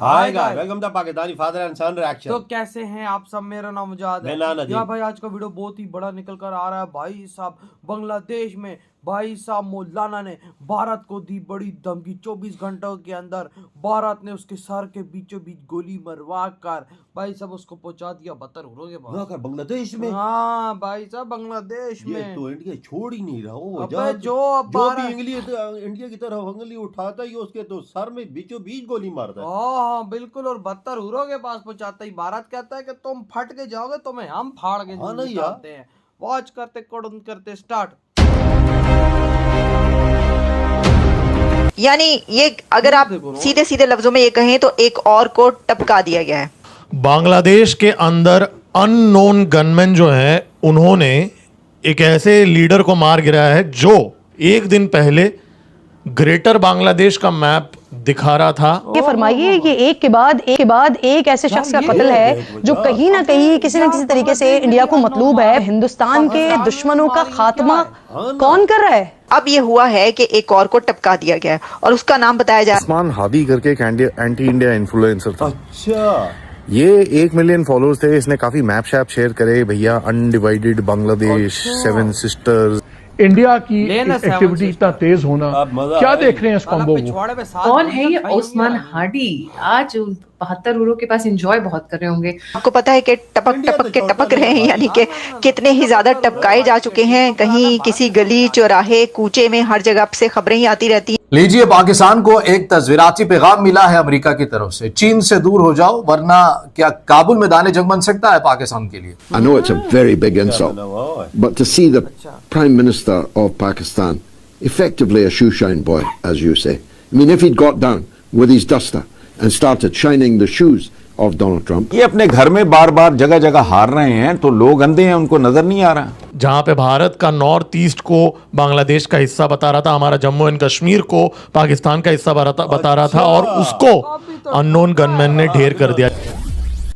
Hi guys, welcome to Pakistani father and son reaction. तो कैसे हैं आप सब। मेरा नाम मुजाद है। यार भाई आज का वीडियो बहुत ही बड़ा निकल कर आ रहा है भाई साहब। बांग्लादेश में भाई साहब मौलाना ने भारत को दी बड़ी धमकी। 24 घंटों के अंदर भारत ने उसके सर के बीचों बीच गोली मरवा कर भाई साहब उसको पहुंचा दिया बदतरूरों के पास। बांग्लादेश में? हाँ भाई साहब बांग्लादेश में तो इंडिया छोड़ ही नहीं रहा। अबे जो भी इंडिया की तरफ उंगली उठाता ही उसके तो सर में बीचों बीच गोली मारता है। हाँ बिल्कुल, और बदतरूरों के पास पहुंचाता ही। भारत कहता है कि तुम फट के जाओगे, तुम्हें हम फाड़ के निकालते हैं। वॉच करते करते स्टार्ट। यानी ये अगर आप सीधे सीधे लफ्जों में ये कहें तो एक और को टपका दिया गया है। बांग्लादेश के अंदर अननोन गनमैन जो हैं उन्होंने एक ऐसे लीडर को मार गिराया है जो एक दिन पहले ग्रेटर बांग्लादेश का मैप दिखा रहा था। ये फरमाइए कि एक के बाद एक ऐसे शख्स का कत्ल है जो कहीं ना कहीं किसी न किसी तरीके से इंडिया को मतलूब है। हिंदुस्तान के दुश्मनों का खात्मा कौन कर रहा है? अब ये हुआ है कि एक और को टपका दिया गया है और उसका नाम बताया जा रहा है उस्मान हादी करके एक एंटी इंडिया इन्फ्लुएंसर था। अच्छा, ये 1 मिलियन फॉलोअर्स थे। इसने काफी मैप शैप शेयर करे, भैया अनडिवाइडेड बांग्लादेश, 7 सिस्टर्स। इंडिया की एक्टिविटी इतना तेज होना, क्या देख रहे हैं इस कॉम्बो को? कौन है ये उस्मान हादी? आज 72 यूरो के पास एंजॉय बहुत कर रहे होंगे। आपको पता है कि टपक रहे हैं, यानी कि कितने ही ज्यादा टपकाए जा चुके हैं। कहीं किसी गली चौराहे कूचे में हर जगह से खबरें ही आती रहती हैं। लीजिए, पाकिस्तान को एक तस्वीराती पैगाम मिला है अमेरिका की तरफ से। चीन से दूर हो जाओ वरना क्या काबुल मैदान जंग बन सकता है पाकिस्तान के लिए। I know it's a very big insult, but to see the Prime Minister of Pakistan effectively a shoeshine boy, as you say. I mean, if he'd got down with his duster and started shining the shoes of Donald Trump. ये अपने घर में बार बार जगह जगह हार रहे हैं तो लोग अंधे हैं, उनको नजर नहीं आ रहा। जहां पे भारत का नॉर्थ ईस्ट को बांग्लादेश का हिस्सा बता रहा था, हमारा जम्मू एंड कश्मीर को पाकिस्तान का हिस्सा बता रहा था, और उसको अननोन गनमैन ने ढेर कर दिया।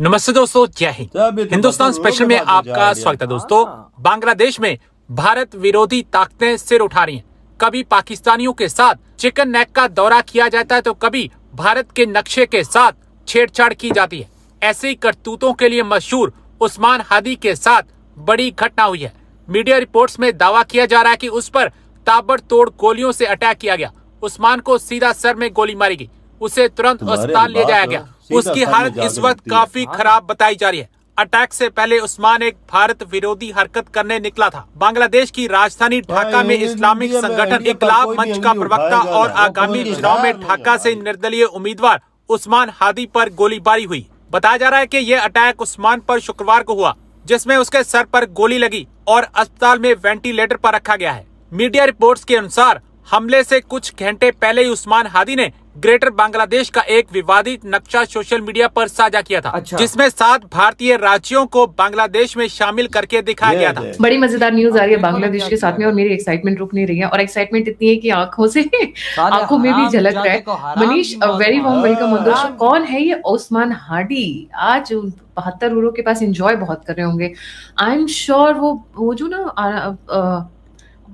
नमस्ते दोस्तों, जय हिंद। हिंदुस्तान स्पेशल में आपका स्वागत है दोस्तों। बांग्लादेश में भारत विरोधी ताकतें सिर उठा रही हैं। कभी पाकिस्तानियों के साथ चिकन नेक का दौरा किया जाता है तो कभी भारत के नक्शे के साथ छेड़छाड़ की जाती है। ऐसे ही करतूतों के लिए मशहूर उस्मान हादी के साथ बड़ी घटना हुई है। मीडिया रिपोर्ट्स में दावा किया जा रहा है कि उस पर ताबड़तोड़ गोलियों से अटैक किया गया। उस्मान को सीधा सर में गोली मारी गई, उसे तुरंत अस्पताल ले जाया गया। उसकी हालत इस वक्त काफी खराब बताई जा रही है। अटैक से पहले उस्मान एक भारत विरोधी हरकत करने निकला था। बांग्लादेश की राजधानी ढाका में इस्लामिक संगठन इख्तिलाफ मंच का प्रवक्ता और आगामी चुनाव में ढाका से निर्दलीय उम्मीदवार उस्मान हादी पर गोलीबारी हुई। बताया जा रहा है कि यह अटैक उस्मान पर शुक्रवार को हुआ, जिसमें उसके सर पर गोली लगी और अस्पताल में वेंटिलेटर पर रखा गया है। मीडिया रिपोर्ट्स के अनुसार हमले से कुछ घंटे पहले ही उस्मान हादी ने ग्रेटर बांग्लादेश का एक विवादित नक्शा सोशल मीडिया पर साझा किया था, जिसमें 7 भारतीय राज्यों को बांग्लादेश में शामिल करके दिखाया गया था। बड़ी मजेदार न्यूज आ रही है बांग्लादेश के साथ में और मेरी एक्साइटमेंट रुक नहीं रही है। और एक्साइटमेंट इतनी है कि आंखों में भी झलक रहा है। Manish, very warm welcome on the show. कौन है ये उस्मान हादी? आज 72 यूरो के पास एंजॉय बहुत कर रहे होंगे। आई एम श्योर वो जो ना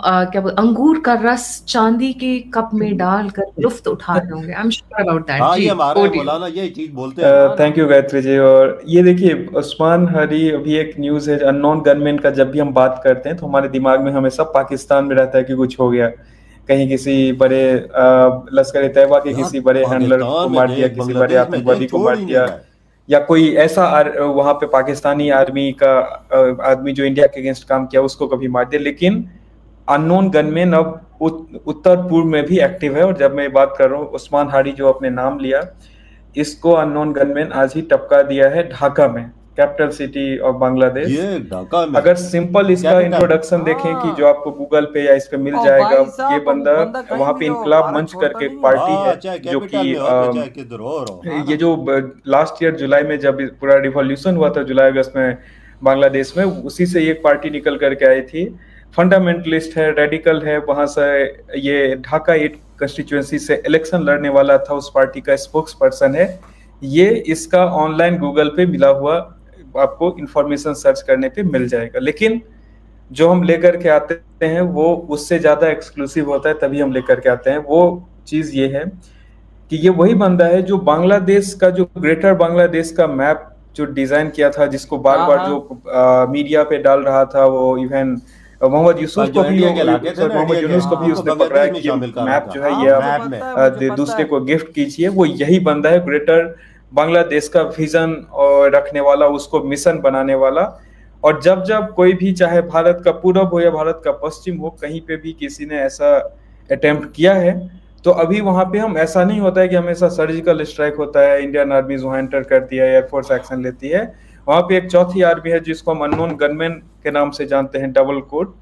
क्या बोल, अंगूर का रस चांदी के कप में डालकर लुफ्त उठा रहे होंगे। I am sure about that. हाँ, ये हमारे मौलाना ये चीज बोलते हैं। Thank you Gayatri ji. और ये देखिए, उस्मान हादी अभी एक न्यूज है, अननोन गनमैन का जब भी हम बात करते हैं तो हमारे दिमाग में हमेशा पाकिस्तान में रहता है कि कुछ हो गया, कहीं किसी बड़े लश्कर तैयबा के किसी बड़े हैंडलर को मार दिया, किसी बड़े आतंकवादी को मार दिया, या कोई ऐसा वहां पे पाकिस्तानी आर्मी का आदमी जो इंडिया के अगेंस्ट काम किया उसको कभी मार दिया। लेकिन अननोन गनमैन अब उत्तर पूर्व में भी एक्टिव है। और जब मैं बात कर रहा हूँ उस्मान हादी जो आपने नाम लिया, इसको अननोन गनमैन आज ही टपका दिया है ढाका में, कैपिटल सिटी ऑफ बांग्लादेश। ये ढाका में अगर सिंपल इसका इंट्रोडक्शन देखें कि जो आपको गूगल पे या इस पे मिल जाएगा, ये बंदा वहां पे इनकलाब मंच करके एक पार्टी है जो कि ये जो लास्ट ईयर जुलाई में जब पूरा रिवॉल्यूशन हुआ था जुलाई अगस्त में बांग्लादेश में, उसी से ये पार्टी निकल करके आई थी। फंडामेंटलिस्ट है, रेडिकल है। वहां से ये ढाका 8 कंस्टिट्यूएंसी से इलेक्शन लड़ने वाला था, उस पार्टी का स्पोक्स पर्सन है। ये इसका ऑनलाइन गूगल पे मिला हुआ आपको इंफॉर्मेशन सर्च करने पे मिल जाएगा। लेकिन जो हम लेकर के आते हैं वो उससे ज्यादा एक्सक्लूसिव होता है, तभी हम लेकर के आते हैं। वो चीज ये है कि ये वही बंदा है जो बांग्लादेश का, जो ग्रेटर बांग्लादेश का मैप जो डिजाइन किया था, जिसको बार बार जो मीडिया पे डाल रहा था, वो इवन मोहम्मद यूसुफ को भी, मोहम्मद यूनुस को भी उसने पकड़ा है कि मैप जो है ये आप दूसरे को गिफ्ट कीजिए। वो यही बंदा है, ग्रेटर बांग्लादेश का विजन और रखने वाला, उसको मिशन बनाने वाला। और जब जब कोई भी, चाहे भारत का पूरब हो या भारत का पश्चिम हो, कहीं पे भी किसी ने ऐसा अटेम्प्ट किया है, तो अभी वहां पे हम, ऐसा नहीं होता है कि हमेशा सर्जिकल स्ट्राइक होता है, इंडियन आर्मी वहां एंटर करती है, एयरफोर्स एक्शन लेती है। वहां पे एक चौथी आर्मी है जिसको हम अननोन गनमैन के नाम से जानते हैं, डबल कोट,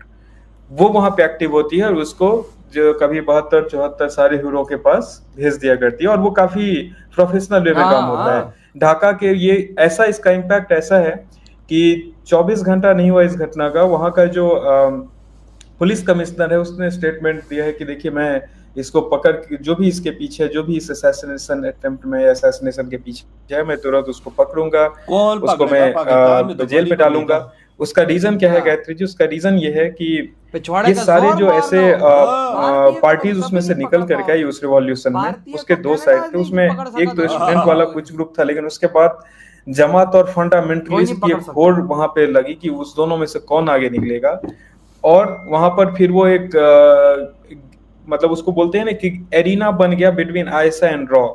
वो वहां पे एक्टिव होती है और उसको जो कभी 72-74 सारे हीरो के पास भेज दिया करती है, और वो काफी प्रोफेशनल वे में काम होता है। ढाका के ये ऐसा, इसका इम्पैक्ट ऐसा है कि 24 घंटा नहीं हुआ इस घटना का, वहां का जो पुलिस कमिश्नर है उसने स्टेटमेंट दिया है कि देखिए, मैं इसको पकड़ के, जो भी इसके पीछे, जो भी इस असैसिनेशन अटेम्प्ट में या असैसिनेशन के पीछे है, मैं तुरंत उसको पकड़ूंगा, उसको मैं जेल पे डालूंगा। उसका रीजन क्या है गायत्री जी? उसका रीजन ये है कि ये सारे जो ऐसे पार्टीज उसमें से निकल करके आई उस रिवॉल्यूशन में, उसके दो साइड थे, उसमें एक तो स्टूडेंट वाला कुछ ग्रुप था, लेकिन उसके बाद जमात और फंडामेंटलिस्ट की एक होड़ वहां पे लगी कि उस दोनों में से कौन आगे निकलेगा। और वहां पर फिर वो एक मतलब उसको बोलते हैं ना कि एरिना बन गया बिटवीन आयशा एंड रॉ,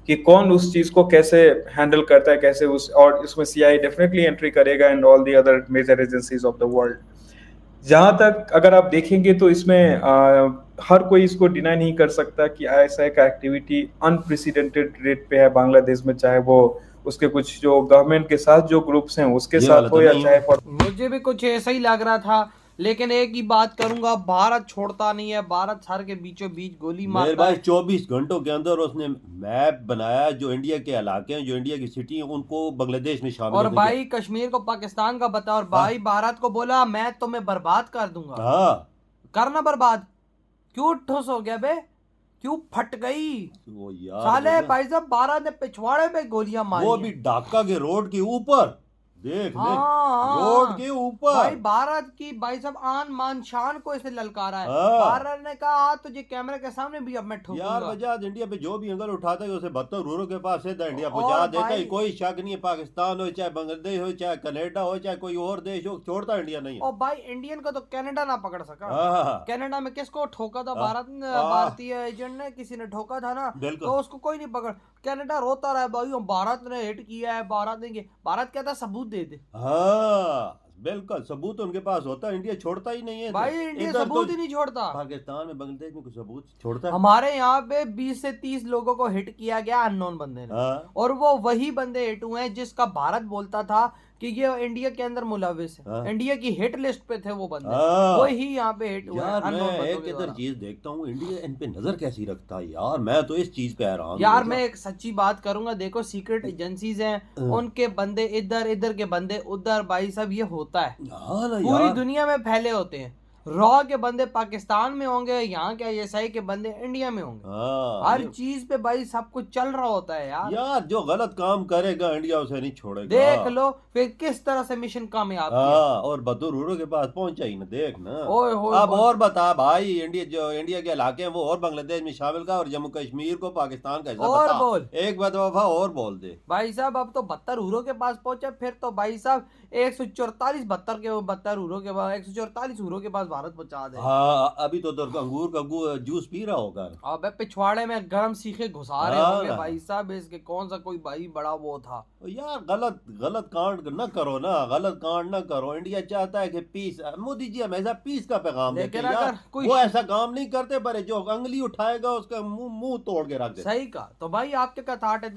कि कौन उस चीज को कैसे हैंडल करता है, कैसे उस, और इसमें सीआईए डेफिनेटली एंट्री करेगा and all the other major agencies of the world. जहां तक अगर आप देखेंगे तो इसमें हर कोई इसको डिनाई नहीं कर सकता कि आईएसआई का एक्टिविटी अनप्रेसिडेंटेड रेट पे है बांग्लादेश में, चाहे वो उसके कुछ जो गवर्नमेंट के साथ जो ग्रुप्स हैं उसके साथ हो, या चाहे मुझे भी कुछ ऐसा ही लग रहा था। लेकिन एक ही बात करूंगा, भारत छोड़ता नहीं है, भारत सर के बीचों बीच गोली मारता है। भाई 24 घंटों के अंदर उसने मैप बनाया, जो इंडिया के इलाके हैं, जो इंडिया की सिटी है, उनको बांग्लादेश में शामिल, और भाई कश्मीर को पाकिस्तान का बता, और भाई भारत को बोला मैं तुम्हें बर्बाद कर दूंगा। करना बर्बाद, क्यों ठुस हो गया बे, क्यों फट गई वो यार साले? भाई साहब भारत ने पिछवाड़े में गोलियां मारी, वो भी ढाका के रोड के ऊपर, देख रोड के ऊपर। भाई भारत की, भाई साहब आन मान शान को इसे ललकारा है। भारत ने कहा तुझे कैमरे के सामने भी अब मैं ठोकूंगा। यार वजह इंडिया पे जो भी एंगल उठाता है उसे 72 रूरों के पास सीधा इंडिया पहुंचा देता है, कोई शक नहीं है। पाकिस्तान हो, चाहे बांग्लादेश हो, चाहे कनाडा हो, चाहे कोई और देश हो, छोड़ता इंडिया नहीं है। और भाई इंडियन को तो कनाडा ना पकड़ सका। कनाडा में किसको ठोका था? भारतीय एजेंट ने, किसी ने ठोका था ना, तो उसको कोई नहीं पकड़। कनाडा रोता रहा है भाई भारत ने हिट किया है, भारत ने, भारत कहता है सबूत दे दे। हाँ बिल्कुल, सबूत उनके पास होता है, इंडिया छोड़ता ही नहीं है भाई, इंडिया सबूत ही नहीं छोड़ता। पाकिस्तान में, बांग्लादेश में कुछ सबूत छोड़ता है। हमारे यहाँ पे 20 से 30 लोगों को हिट किया गया अननोन बंदे ने, और वो वही बंदे हिट हुए हैं जिसका भारत बोलता था कि ये इंडिया के अंदर मुलविस है, इंडिया की हिट लिस्ट पे थे वो बंदे, वही यहाँ पे हिट हुए। यार मैं एक इधर चीज देखता हूँ, इंडिया इन पे नजर कैसी रखता है यार, मैं तो इस चीज पे हैरान हूं। यार मैं एक सच्ची बात करूंगा, देखो सीक्रेट एजेंसीज हैं, उनके बंदे इधर, इधर के बंदे उधर, भाई सब ये होता है, पूरी दुनिया में फैले होते हैं। रॉ के बंदे पाकिस्तान में होंगे, यहाँ के आईएसआई के बंदे इंडिया में होंगे। हर चीज पे भाई सब कुछ चल रहा होता है यार। यार जो गलत काम करेगा इंडिया उसे नहीं छोड़ेगा। देख लो फिर किस तरह से मिशन कामयाब किया, और बदूर के पास पहुंचा ही ना, देख ना। ओए अब और बता भाई, इंडिया जो इंडिया के इलाके हैं वो और बांग्लादेश में शामिल का, और जम्मू कश्मीर को पाकिस्तान का हिस्सा और बता। बोल एक बात और बोल दे भाई साहब। अब तो 72 यूरो के पास पहुंचे, फिर तो भाई साहब 144 72 यूरो के बाद 144 यूरो के पास भारत पहुंचा दे। अभी तो अंगूर का जूस पी रहा होगा। अबे पिछवाड़े में गर्म सीखे घुसा रहे होंगे भाई साहब, इसके कौन सा कोई भाई बड़ा वो था। यार गलत कांड न करो ना, गलत कांड न करो। इंडिया चाहता है कि पीस, मोदी जी हमेशा पीस का पैगाम देते हैं यार, वो ऐसा काम नहीं करते, पर जो अंगली उठाएगा उसका मुंह तोड़ के रख दे। सही कहा। तो भाई आपके क्या थॉट है?